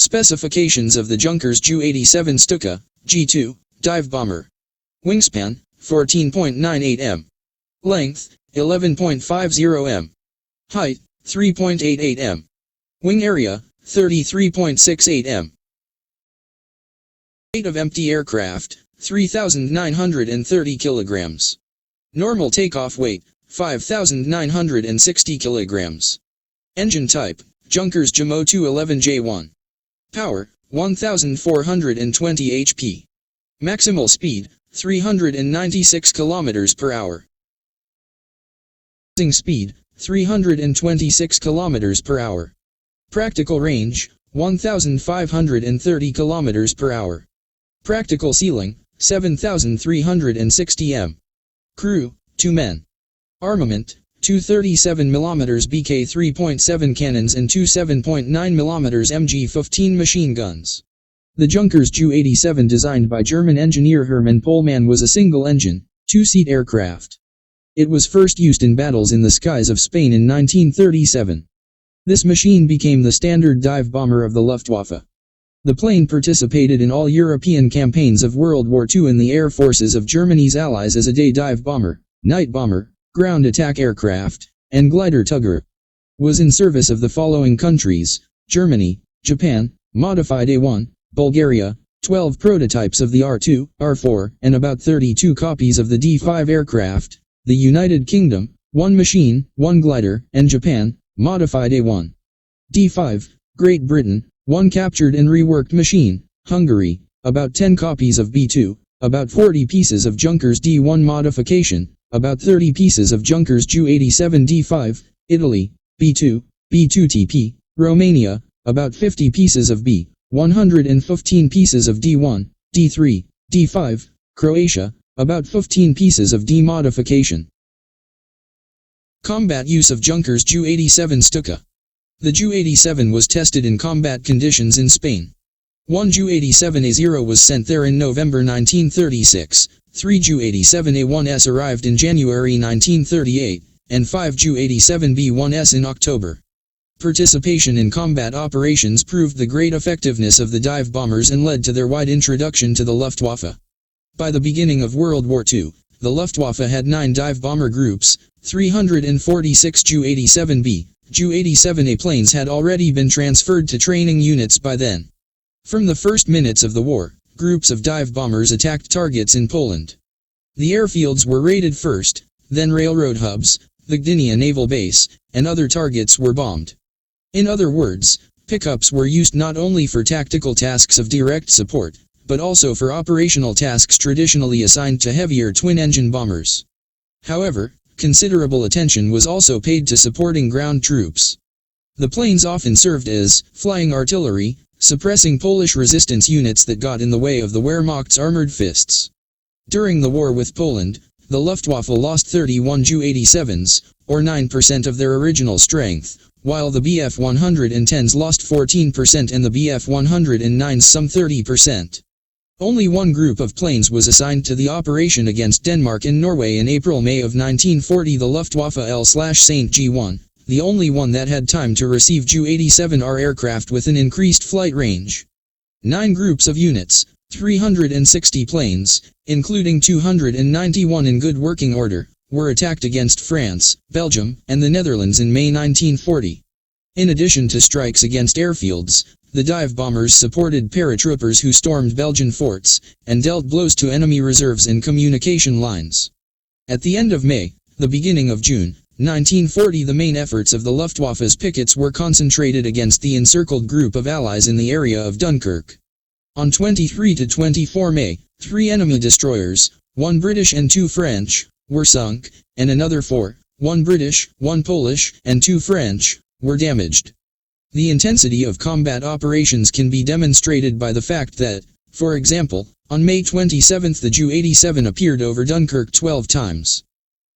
Specifications of the Junkers Ju-87 Stuka, G2, dive bomber. Wingspan, 14.98 m. Length, 11.50 m. Height, 3.88 m. Wing area, 33.68 m. Weight of empty aircraft, 3,930 kilograms. Normal takeoff weight, 5,960 kilograms. Engine type, Junkers Jamo 211J1. Power, 1,420 HP. Maximal speed, 396 km per hour. Cruising speed, 326 km per hour. Practical range, 1,530 km per hour. Practical ceiling, 7,360 m. Crew, 2 men. Armament, 2 37mm BK 3.7 cannons and 2 7.9mm MG-15 machine guns. The Junkers Ju-87, designed by German engineer Hermann Pohlmann, was a single-engine, two-seat aircraft. It was first used in battles in the skies of Spain in 1937. This machine became the standard dive bomber of the Luftwaffe. The plane participated in all European campaigns of World War II in the air forces of Germany's allies as a day dive bomber, night bomber, ground attack aircraft, and glider tugger. Was in service of the following countries: Germany, Japan, modified A-1, Bulgaria, 12 prototypes of the R-2, R-4, and about 32 copies of the D-5 aircraft, the United Kingdom, 1 machine, 1 glider, and Japan, modified A-1. D-5, Great Britain, 1 captured and reworked machine, Hungary, about 10 copies of B-2, about 40 pieces of Junkers D-1 modification, about 30 pieces of Junkers Ju-87 D-5, Italy, B-2, B-2TP, Romania, about 50 pieces of B, 115 pieces of D-1, D-3, D-5, Croatia, about 15 pieces of D modification. Combat use of Junkers Ju-87 Stuka. The Ju-87 was tested in combat conditions in Spain. 1 Ju-87A0 was sent there in November 1936, 3 Ju-87A1s arrived in January 1938, and 5 Ju-87B1s in October. Participation in combat operations proved the great effectiveness of the dive bombers and led to their wide introduction to the Luftwaffe. By the beginning of World War II, the Luftwaffe had 9 dive bomber groups, 346 Ju-87B, Ju-87A planes had already been transferred to training units by then. From the first minutes of the war, groups of dive bombers attacked targets in Poland. The airfields were raided first, then railroad hubs, the Gdynia naval base, and other targets were bombed. In other words, pickups were used not only for tactical tasks of direct support, but also for operational tasks traditionally assigned to heavier twin-engine bombers. However, considerable attention was also paid to supporting ground troops. The planes often served as flying artillery, suppressing Polish resistance units that got in the way of the Wehrmacht's armored fists. During the war with Poland, the Luftwaffe lost 31 Ju-87s, or 9% of their original strength, while the Bf-110s lost 14% and the Bf-109s some 30%. Only one group of planes was assigned to the operation against Denmark and Norway in April-May of 1940, the Luftwaffe L/Saint G1, the only one that had time to receive Ju-87R aircraft with an increased flight range. 9 groups of units, 360 planes, including 291 in good working order, were attacked against France, Belgium, and the Netherlands in May 1940. In addition to strikes against airfields, the dive bombers supported paratroopers who stormed Belgian forts, and dealt blows to enemy reserves and communication lines. At the end of May, the beginning of June, 1940, the main efforts of the Luftwaffe's pickets were concentrated against the encircled group of Allies in the area of Dunkirk. On 23 to 24 May, 3 enemy destroyers, 1 British and 2 French, were sunk, and another 4, 1 British, 1 Polish, and 2 French, were damaged. The intensity of combat operations can be demonstrated by the fact that, for example, on May 27 the Ju-87 appeared over Dunkirk 12 times.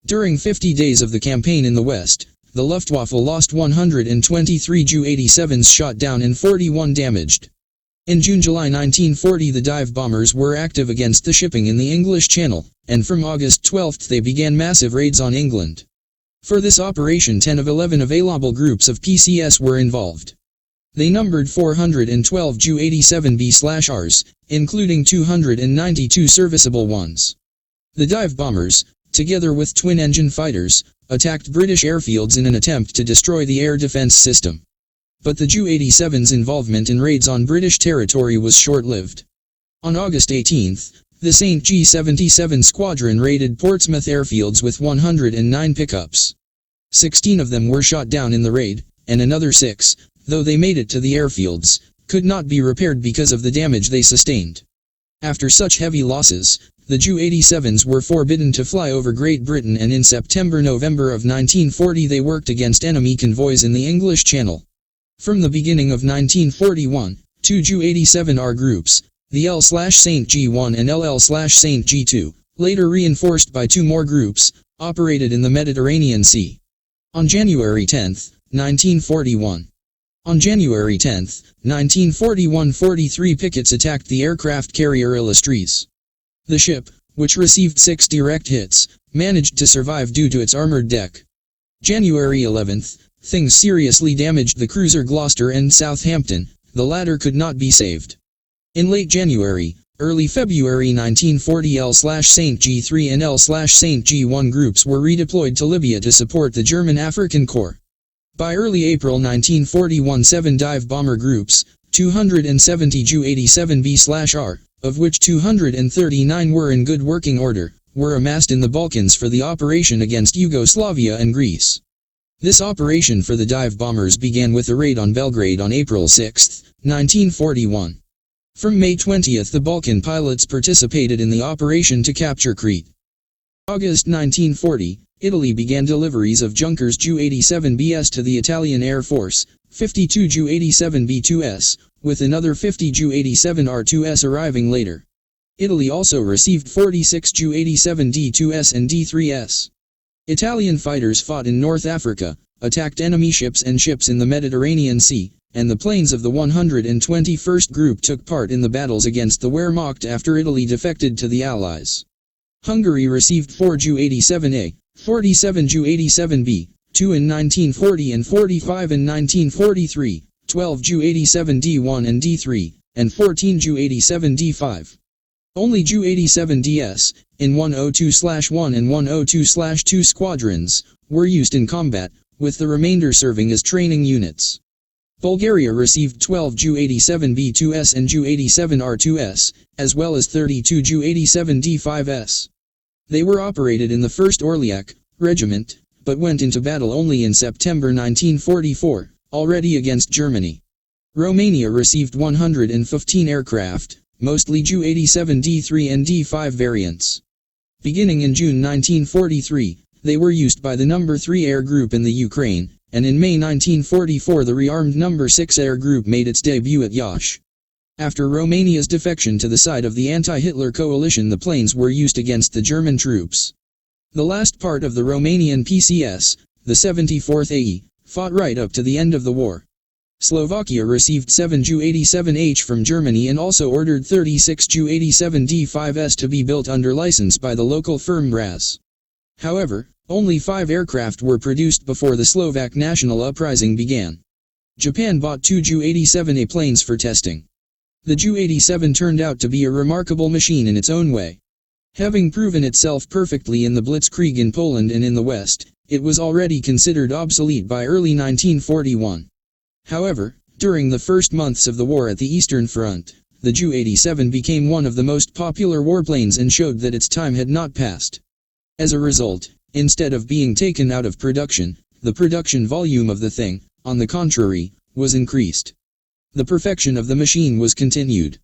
During 50 days of the campaign in the West, the Luftwaffe lost 123 Ju-87s shot down and 41 damaged. In June-July 1940 the dive bombers were active against the shipping in the English Channel, and from August 12 they began massive raids on England. For this operation 10 of 11 available groups of PCS were involved. They numbered 412 Ju-87B/Rs, including 292 serviceable ones. The dive bombers, together with twin-engine fighters, attacked British airfields in an attempt to destroy the air defense system. But the Ju-87's involvement in raids on British territory was short-lived. On August 18, the St. G-77 Squadron raided Portsmouth airfields with 109 pickups. 16 of them were shot down in the raid, and another 6, though they made it to the airfields, could not be repaired because of the damage they sustained. After such heavy losses, the Ju-87s were forbidden to fly over Great Britain, and in September-November of 1940 they worked against enemy convoys in the English Channel. From the beginning of 1941, two Ju-87R groups, the L/St. G1 and LL/St. G2, later reinforced by two more groups, operated in the Mediterranean Sea. On January 10, 1941. On January 10, 1941, 43 pickets attacked the aircraft carrier Illustries. The ship, which received 6 direct hits, managed to survive due to its armored deck. January 11, things seriously damaged the cruiser Gloucester and Southampton, the latter could not be saved. In late January, early February 1940, L/St. G3 and L/St. G1 groups were redeployed to Libya to support the German African Corps. By early April 1941, 7 dive bomber groups, 270 Ju-87B/R, of which 239 were in good working order, were amassed in the Balkans for the operation against Yugoslavia and Greece. This operation for the dive bombers began with a raid on Belgrade on April 6, 1941. From May 20, the Balkan pilots participated in the operation to capture Crete. August 1940, Italy began deliveries of Junkers Ju-87Bs to the Italian Air Force, 52 Ju-87B2s, with another 50 Ju-87R2s arriving later. Italy also received 46 Ju-87D2s and D3s. Italian fighters fought in North Africa, attacked enemy ships and ships in the Mediterranean Sea, and the planes of the 121st Group took part in the battles against the Wehrmacht after Italy defected to the Allies. Hungary received 4 Ju-87A, 47 Ju-87B, 2 in 1940 and 45 in 1943, 12 Ju-87D1 and D3, and 14 Ju-87D5. Only Ju-87DS, in 102/1 and 102/2 squadrons, were used in combat, with the remainder serving as training units. Bulgaria received 12 Ju-87B2s and Ju-87R2s, as well as 32 Ju-87D5s. They were operated in the 1st Orliac Regiment, but went into battle only in September 1944, already against Germany. Romania received 115 aircraft, mostly Ju-87D3 and D5 variants. Beginning in June 1943, they were used by the No. 3 Air Group in the Ukraine, and in May 1944 the rearmed No. 6 Air Group made its debut at Yash. After Romania's defection to the side of the anti-Hitler coalition, the planes were used against the German troops. The last part of the Romanian PCS, the 74th AE, fought right up to the end of the war. Slovakia received 7 Ju-87H from Germany and also ordered 36 Ju-87D5s to be built under license by the local firm Braz. However, only 5 aircraft were produced before the Slovak national uprising began. Japan bought 2 Ju-87A planes for testing. The Ju-87 turned out to be a remarkable machine in its own way. Having proven itself perfectly in the Blitzkrieg in Poland and in the West, it was already considered obsolete by early 1941. However, during the first months of the war at the Eastern Front, the Ju-87 became one of the most popular warplanes and showed that its time had not passed. As a result, instead of being taken out of production, the production volume of the thing, on the contrary, was increased. The perfection of the machine was continued.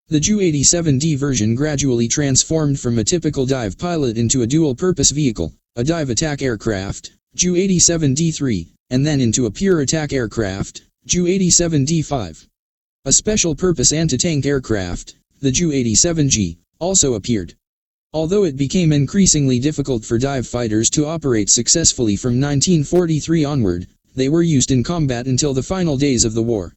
The Ju-87D version gradually transformed from a typical dive pilot into a dual-purpose vehicle, a dive attack aircraft, Ju-87D3, and then into a pure attack aircraft, Ju-87D5. A special-purpose anti-tank aircraft, the Ju-87G, also appeared. Although it became increasingly difficult for dive fighters to operate successfully from 1943 onward, they were used in combat until the final days of the war.